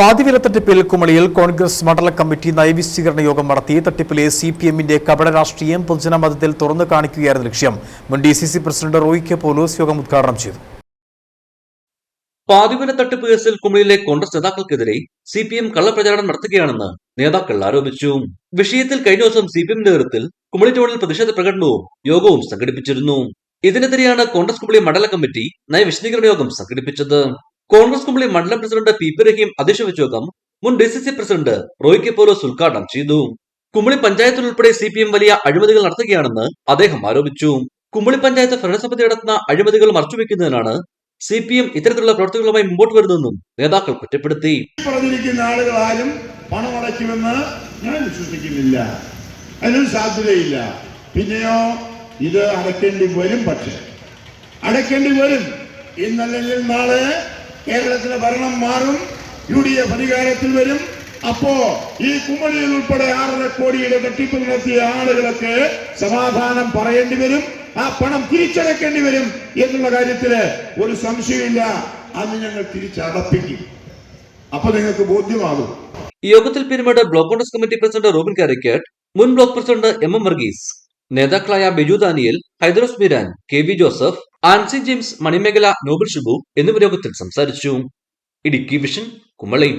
പാതിവില തട്ടിപ്പിൽ കുമളിയിൽ കോൺഗ്രസ് മണ്ഡല കമ്മിറ്റി നയവിശദീകരണ യോഗം നടത്തി. തട്ടിപ്പിലെ സിപിഎമ്മിന്റെ കപട രാഷ്ട്രീയം പൊതുജനമധ്യത്തിൽ തുറന്നു കാണിക്കുകയായിരുന്നു ലക്ഷ്യം. മുൻ DCC president Roy K Paulose യോഗം ഉദ്ഘാടനം ചെയ്തു. പാതിവില തട്ടിപ്പ് കേസിൽ കുമളിയിലെ കോൺഗ്രസ് നേതാക്കൾക്കെതിരെ CPM കള്ളപ്രചാരണം നടത്തുകയാണെന്ന് നേതാക്കൾ ആരോപിച്ചു. വിഷയത്തിൽ കഴിഞ്ഞ ദിവസം CPM നേതൃത്വത്തിൽ കുമളി ടൗണിൽ പ്രതിഷേധ പ്രകടനവും യോഗവും സംഘടിപ്പിച്ചിരുന്നു. ഇതിനെതിരെയാണ് കോൺഗ്രസ് കുമളി മണ്ഡല കമ്മിറ്റി നയവിശദീകരണ യോഗം സംഘടിപ്പിച്ചത്. കോൺഗ്രസ് കുമളി മണ്ഡലം പ്രസിഡന്റ് PP റഹീം അധ്യക്ഷ വഹിച്ച യോഗം മുൻ DCC president Roy K Paulose ഉദ്ഘാടനം ചെയ്തു. കുമളി പഞ്ചായത്തിൽ ഉൾപ്പെടെ CPM വലിയ അഴിമതികൾ നടത്തുകയാണെന്ന് അദ്ദേഹം ആരോപിച്ചു. കുമളി പഞ്ചായത്ത് ഭരണസമിതി നടത്തുന്ന അഴിമതികൾ മറച്ചുവെക്കുന്നതിനാണ് CPM ഇത്തരത്തിലുള്ള പ്രവർത്തനങ്ങളുമായി മുമ്പോട്ട് വരുന്നതെന്നും നേതാക്കൾ കുറ്റപ്പെടുത്തി. പറഞ്ഞിരിക്കുന്ന ആളുകൾ ആരും പണമടയ്ക്കുമെന്ന് ഞാൻ വിശ്വസിക്കുന്നില്ല, അതിനും സാധ്യതയില്ല. പിന്നെയോ ഇത് അടയ്ക്കേണ്ടി വരും, പക്ഷെ അടയ്ക്കേണ്ടി വരും. ഇന്നല്ലെങ്കിൽ നാളെ കേരളത്തിലെ ഭരണം മാറും, UDF അധികാരത്തിൽ വരും. അപ്പോ ഈ കുമളിയിൽ ഉൾപ്പെടെ 6.5 കോടിയുടെ തട്ടിപ്പ് നടത്തിയ ആളുകളൊക്കെ സമാധാനം പറയേണ്ടി വരും, ആ പണം തിരിച്ചടക്കേണ്ടി വരും എന്നുള്ള കാര്യത്തില് ഒരു സംശയമില്ല. അത് ഞങ്ങൾ തിരിച്ചടപ്പിക്കും, അപ്പൊ നിങ്ങൾക്ക് ബോധ്യമാകും. യോഗത്തിൽ Peermade block Congress committee president Robin Karikkat, മുൻ ബ്ലോക്ക് പ്രസിഡന്റ് MM വർഗീസ്, നേതാക്കളായ ബിജു ദാനിയേൽ, ഹൈദരോസ് മീരാൻ, KV ജോസഫ്, ആൻസി ജെയിംസ്, മണിമേഖല, നോബൽ ഷിബു എന്നിവർ യോഗത്തിൽ സംസാരിച്ചു. ഇടുക്കി വിഷൻ, കുമളി.